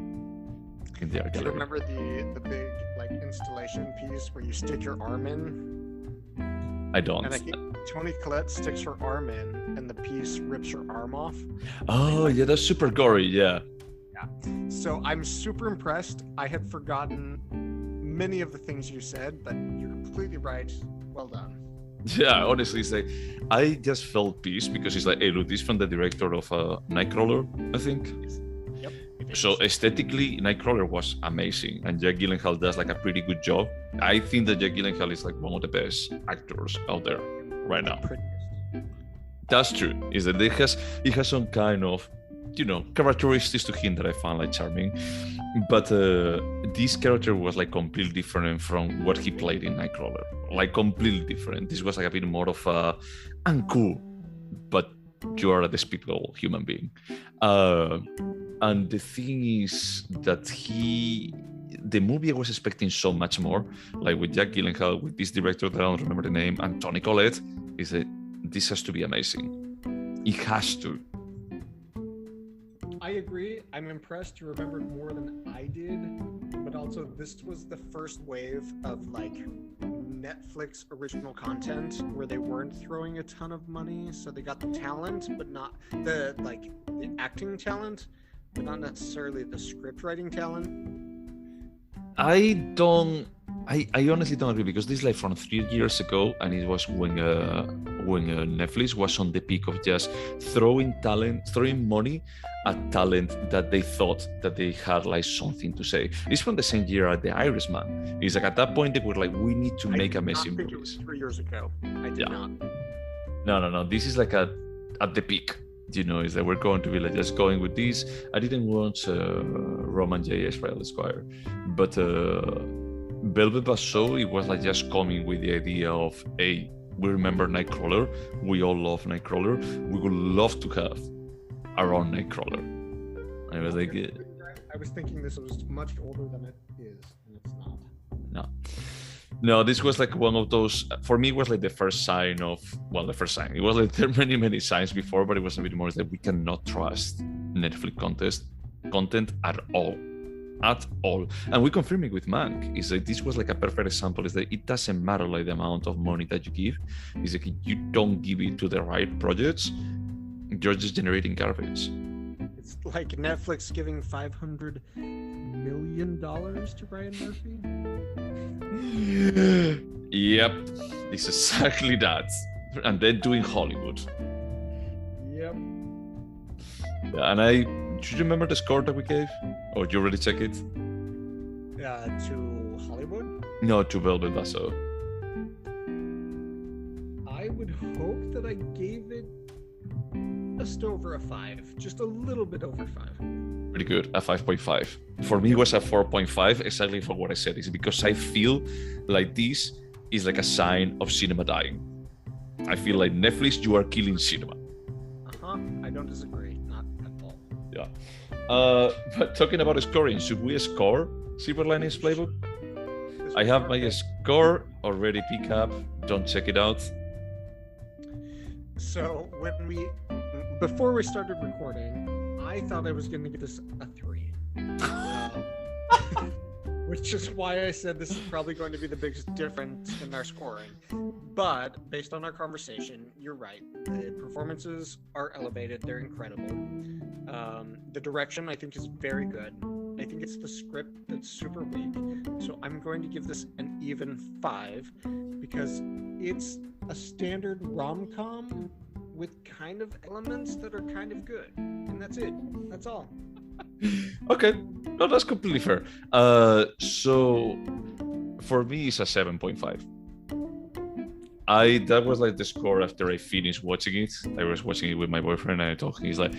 Do you remember the big like installation piece where you stick your arm in? I don't. And like Toni Collette sticks her arm in, and the piece rips her arm off. Oh yeah, that's super gory. Yeah. So I'm super impressed. I had forgotten many of the things you said, but you're completely right. Well done. Yeah, honestly, it's like I just felt peace because it's like, hey, look, this is from the director of Nightcrawler, I think. Yep. So aesthetically, Nightcrawler was amazing, and Jack Gyllenhaal does like a pretty good job. I think that Jack Gyllenhaal is like one of the best actors out there right now. That's true. Is that he has some kind of, characteristics to him that I found like charming. But this character was like completely different from what he played in Nightcrawler. Like completely different. This was like a bit more of a uncool, but you are a despicable human being. And the thing is that the movie I was expecting so much more, like with Jack Gyllenhaal, with this director that I don't remember the name, and Toni Collette, is that this has to be amazing. It has to. I agree. I'm impressed you remembered more than I did, but also this was the first wave of like Netflix original content where they weren't throwing a ton of money, so they got the talent, but not the acting talent, but not necessarily the script writing talent. I honestly don't agree, because this is like from 3 years ago, and it was when Netflix was on the peak of just throwing money at talent that they thought that they had like something to say. It's from the same year as The Irishman. It's like at that point they were like, we need to make amazing movies. It was 3 years ago. I did not. No. This is like at the peak. Is that we're going to be like just going with this. I didn't watch Roman J. Israel Esquire, but Velvet Buzzsaw, it was like just coming with the idea of, hey, we remember Nightcrawler, we all love Nightcrawler, we would love to have our own Nightcrawler. I was like, I was thinking this was much older than it is, and it's not. No, this was like one of those, for me, it was like the first sign of, the first sign. It was like there are many signs before, but it was a bit more that we cannot trust Netflix content at all. And we confirm it with Mank. Is like this was like a perfect example, is that it doesn't matter like the amount of money that you give. Is like you don't give it to the right projects, you're just generating garbage. It's like Netflix giving $500 million to Ryan Murphy. Yep, it's exactly that. And then doing Hollywood. Yep. Yeah, and do you remember the score that we gave? Or did you already check it? To Hollywood? No, to Velvet Buzzsaw. I would hope that I gave it just over a 5. Just a little bit over 5. Pretty good, a 5.5. For me, it was a 4.5, exactly for what I said. Is because I feel like this is like a sign of cinema dying. I feel like Netflix, you are killing cinema. I don't disagree, not at all. Yeah. But talking about scoring, should we score Silver Linings Playbook? I have my score already picked up. Don't check it out. So before we started recording, I thought I was going to give this a 3. Which is why I said this is probably going to be the biggest difference in our scoring. But based on our conversation, you're right. The performances are elevated. They're incredible. The direction, I think, is very good. I think it's the script that's super weak. So I'm going to give this an even 5 because it's a standard rom-com with kind of elements that are kind of good. And that's it. That's all. Okay. No, that's completely fair. So for me, it's a 7.5. That was like the score after I finished watching it. I was watching it with my boyfriend and I told him, he's like,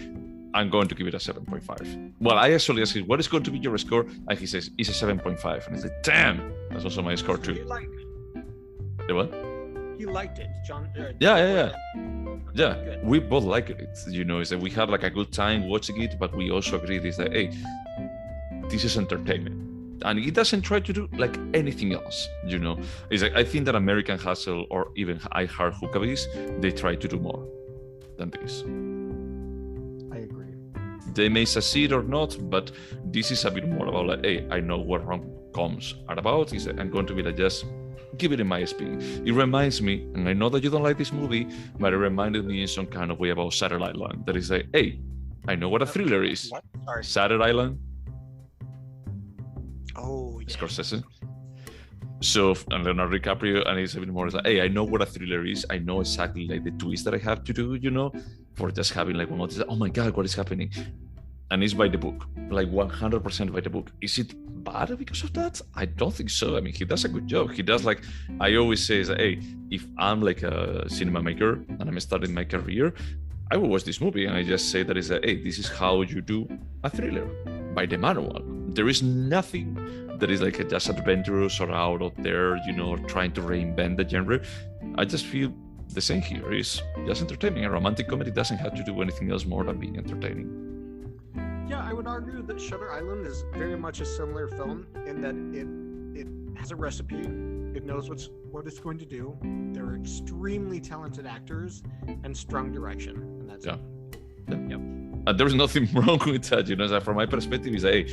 I'm going to give it a 7.5. Well, I actually asked him, what is going to be your score? And he says, it's a 7.5. And I said, damn, that's also my score too. He liked it. The what? He liked it, John. Yeah. Good. We both liked it. Is that we had like a good time watching it, but we also agreed is that, hey, this is entertainment. And it doesn't try to do like anything else, It's like, I think that American Hustle or even I Heart Huckabees, they try to do more than this. I agree. They may succeed or not, but this is a bit more about like, hey, I know what rom-coms are about. I'm going to be like, just give it in my speed. It reminds me, and I know that you don't like this movie, but it reminded me in some kind of way about Shutter Island. That is like, hey, I know what a thriller is. What? Sorry. Shutter Island. Oh, yeah. Scorsese. So, and Leonardo DiCaprio, and it's even more like, hey, I know what a thriller is. I know exactly like the twist that I have to do, for just having like one of these, oh my God, what is happening? And it's by the book, like 100% by the book. Is it bad because of that? I don't think so. I mean, he does a good job. He does, like, I always say, is that, hey, if I'm like a cinema maker and I'm starting my career, I will watch this movie and I just say that is that, hey, this is how you do a thriller by the manual. There is nothing that is like just adventurous or out there, trying to reinvent the genre. I just feel the same here. It's just entertaining. A romantic comedy doesn't have to do anything else more than being entertaining. Yeah, I would argue that Shutter Island is very much a similar film in that it has a recipe. It knows what it's going to do. There are extremely talented actors and strong direction, and that's it. Yep. And there's nothing wrong with that, So from my perspective, is hey,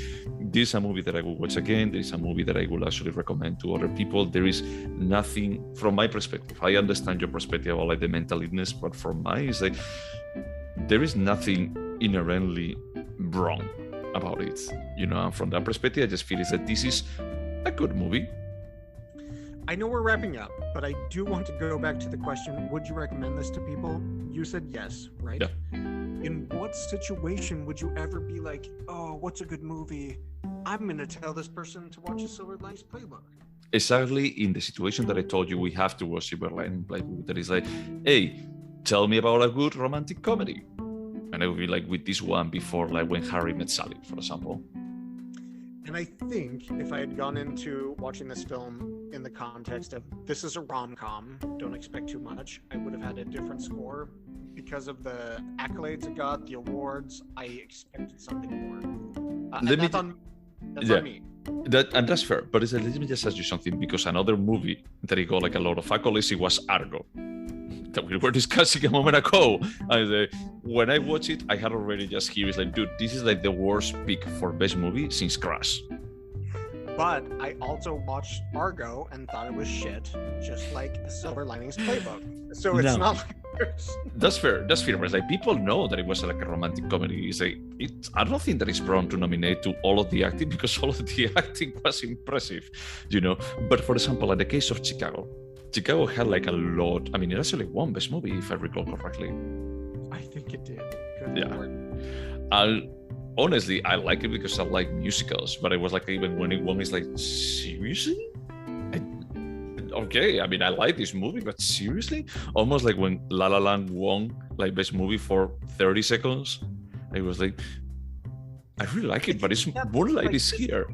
this is a movie that I will watch again. This is a movie that I will actually recommend to other people. There is nothing, from my perspective. I understand your perspective about like the mental illness, but from mine, it's like there is nothing inherently wrong about it, And from that perspective, I just feel is that this is a good movie. I know we're wrapping up, but I do want to go back to the question, would you recommend this to people? You said yes, right? Yeah. In what situation would you ever be like, oh, what's a good movie? I'm going to tell this person to watch a Silver Linings Playbook. Exactly in the situation that I told you, we have to watch Silver Linings Playbook. That is like, hey, tell me about a good romantic comedy. And I would be like with this one before, like when Harry Met Sally, for example. And I think if I had gone into watching this film in the context of this is a rom-com, don't expect too much, I would have had a different score. Because of the accolades it got, the awards, I expected something more. That's on me. That's fair. But let me just ask you something, because another movie that it got like a lot of accolades, it was Argo, that we were discussing a moment ago. And when I watched it, I had already just here, it's like, dude, this is like the worst pick for best movie since Crash. But I also watched Argo and thought it was shit, just like the Silver Linings Playbook. So it's not like That's fair. But it's like people know that it was like a romantic comedy. It's like I don't think that it's wrong to nominate to all of the acting, because all of the acting was impressive, But for example, in the case of Chicago had like a lot. I mean, it actually won best movie if I recall correctly. I think it did. Good Lord. Honestly, I like it because I like musicals, but it was like even when it won, it's like, seriously? Okay, I mean, I like this movie, but seriously? Almost like when La La Land won like best movie for 30 seconds, I was like, I really like it, but it's Moonlight is here.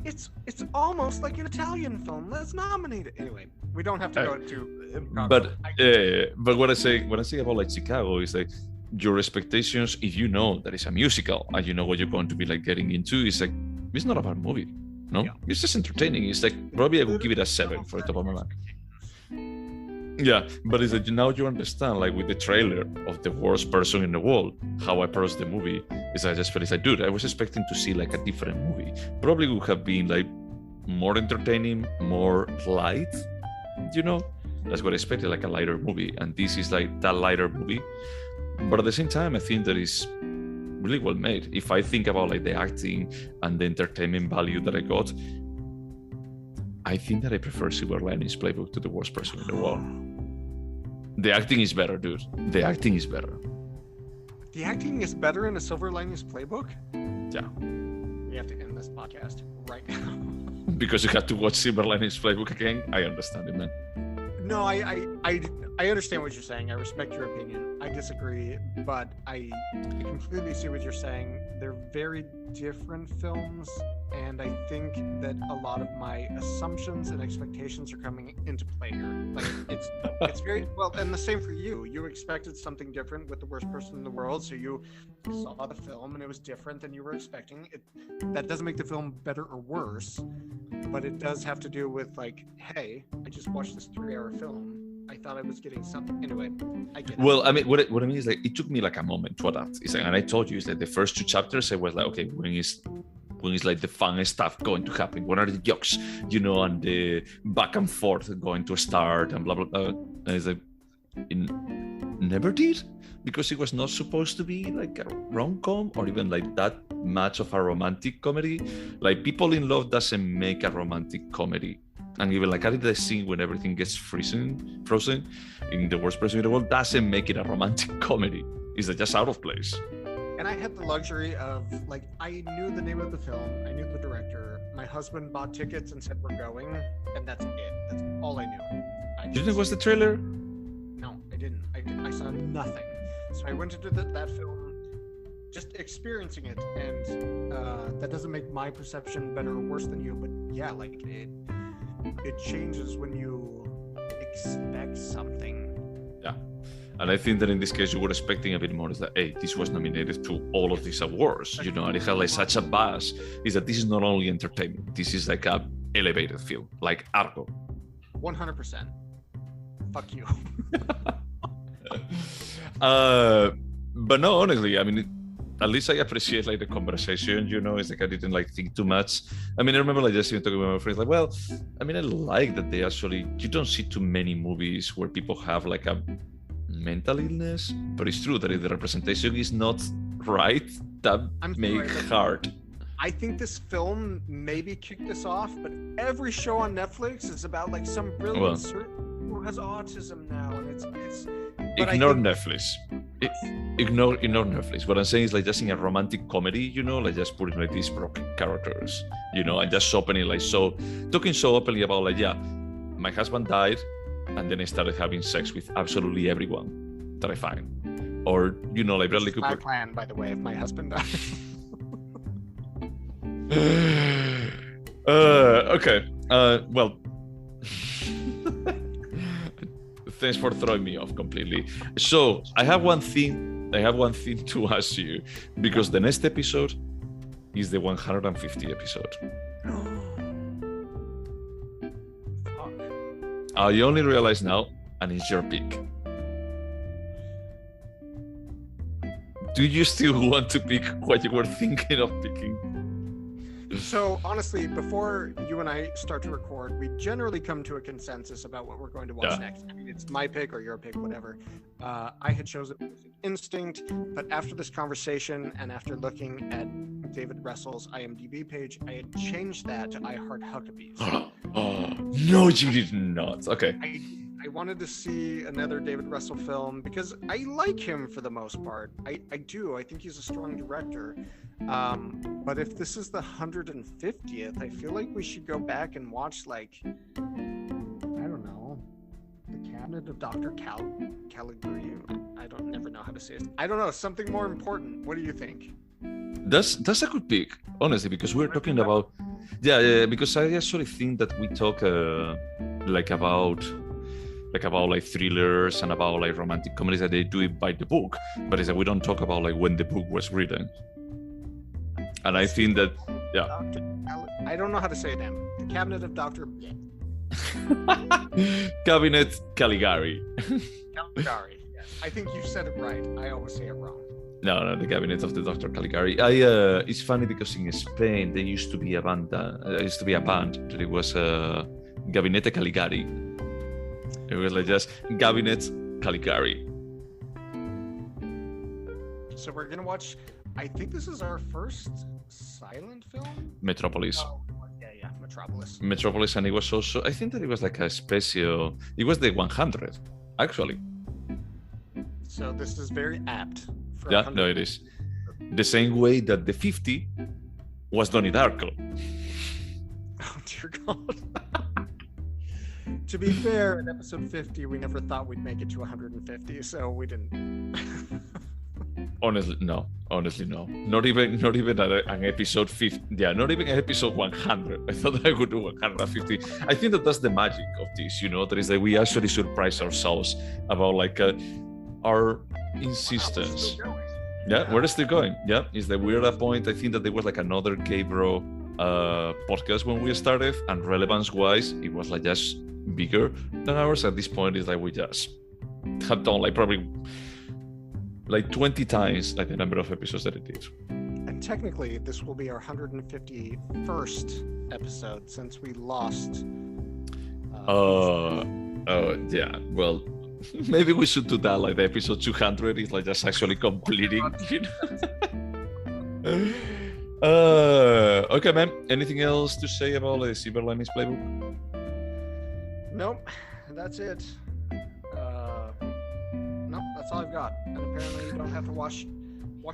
It's almost like an Italian film. Let's nominate it. Anyway, we don't have to go to. But what I say about like Chicago is like, your expectations, if you know that it's a musical and you know what you're going to be like getting into, it's like, it's not a bad movie. No, It's just entertaining. It's like, probably I would give it a 7 for the top of my mind. Yeah, but it's like, now you understand, like with the trailer of The Worst Person in the World, how I approached the movie is I just felt it's like, dude, I was expecting to see like a different movie. Probably would have been like more entertaining, more light, That's what I expected, like a lighter movie. And this is like that lighter movie. But at the same time, I think that is really well made. If I think about like the acting and the entertainment value that I got, I think that I prefer Silver Linings Playbook to The Worst Person in the World. The acting is better, dude. The acting is better. The acting is better in a Silver Linings Playbook? Yeah. We have to end this podcast right now. Because you had to watch Silver Linings Playbook again? I understand it, man. No, I understand what you're saying. I respect your opinion. I disagree, but I completely see what you're saying. They're very different films, and I think that a lot of my assumptions and expectations are coming into play here. Like it's very well, and the same for you. You expected something different with The Worst Person in the World, so you saw the film and it was different than you were expecting. That doesn't make the film better or worse, but it does have to do with like, hey, I just watched this 3-hour film. I thought I was getting something. Anyway, I get it. Well, I mean, what I mean is like, it took me like a moment to adapt. It's like, and I told you, it's like the first 2 chapters, I was like, okay, when is like the fun stuff going to happen? When are the jokes, and the back and forth going to start and blah, blah, blah. And it's like, it never did, because it was not supposed to be like a rom-com or even like that much of a romantic comedy. Like People in Love doesn't make a romantic comedy. And even like at the scene when everything gets frozen in the worst person in the world doesn't make it a romantic comedy. It's just out of place. And I had the luxury of, like, I knew the name of the film, I knew the director. My husband bought tickets and said we're going, and that's it. That's all I knew. You didn't watch the trailer? No, I didn't. I saw nothing. So I went into that film just experiencing it, and that doesn't make my perception better or worse than you, but yeah, like it changes when you expect something. Yeah. And I think that in this case, you were expecting a bit more. Is that, hey, this was nominated to all of these awards, and it had like such a buzz. Is that this is not only entertainment, this is like a elevated film, like Argo. 100%. Fuck you. But no, honestly, I mean, at least I appreciate like the conversation, it's like I didn't like think too much. I mean, I remember like just even talking with my friends, like, well, I mean, I like that they actually, you don't see too many movies where people have like a mental illness, but it's true that if the representation is not right, that makes hard. I think this film maybe kicked this off, but every show on Netflix is about like some brilliant who has autism now, and it's ignore Netflix. Ignore Netflix. What I'm saying is like just in a romantic comedy, like just putting like these broken characters, and just opening like talking so openly about like, yeah, my husband died, and then I started having sex with absolutely everyone that I find, or like Bradley Cooper. My plan, by the way, if my husband died. Okay. Well. Thanks for throwing me off completely. So I have one thing to ask you, because the next episode is the 150 episode. Fuck. I only realize now, and it's your pick. Do you still want to pick what you were thinking of picking? So honestly, before you and I start to record, we generally come to a consensus about what we're going to watch next. I mean, it's my pick or your pick, whatever. I had chosen Basic Instinct, but after this conversation and after looking at David Russell's IMDb page, I had changed that to I Heart Huckabees. Oh, no, you did not. Okay. I wanted to see another David Russell film because I like him for the most part. I do. I think he's a strong director. But if this is the 150th, I feel like we should go back and watch, like, I don't know, The Cabinet of Dr. Caligari. I don't never know how to say it. I don't know, something more important. What do you think? That's a good pick, honestly, because we're talking about because I actually think that we talk about thrillers and about like romantic comedies that they do it by the book, but it's that we don't talk about like when the book was written. And I think that I don't know how to say it now. The Cabinet of Dr. Cabinet Caligari. Caligari. Yes. I think you said it right. I always say it wrong. No, the Cabinet of the Dr. Caligari. It's funny because in Spain there used to be a band. That it was Gabinete Caligari. It was like just Cabinet Caligari. So we're gonna watch. I think this is our first silent film. Metropolis. Oh, yeah, Metropolis. Metropolis, and it was also. I think that it was like a special. It was the 100, actually. So this is very apt. Yeah, no, it is. The same way that the 50 was Donnie Darko. Oh dear God. To be fair, in episode 50, we never thought we'd make it to 150, so we didn't. Honestly, no. Not even an episode 50. Yeah, not even an episode 100. I thought I would do 150. I think that that's the magic of this, that is that we actually surprise ourselves about like our insistence. Yeah, we're still going. Yeah, is that we're at a point. I think that there was like another Gaybros podcast when we started, and relevance-wise, it was like just bigger than ours. At this point, is like we just have done like probably like 20 times like the number of episodes that it did. And technically, this will be our 151st episode since we lost. Yeah. Well, maybe we should do that. Like the episode 200 is like just actually completing. Okay, man. Anything else to say about the Silver Linings Playbook? Nope, that's it. Nope, that's all I've got. And apparently you don't have to wash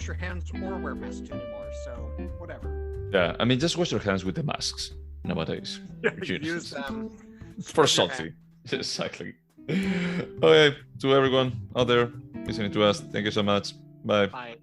your hands or wear masks anymore, so whatever. Yeah, I mean, just wash your hands with the masks nowadays. Use them. For something. Exactly. Okay, to everyone out there listening to us, thank you so much. Bye. Bye.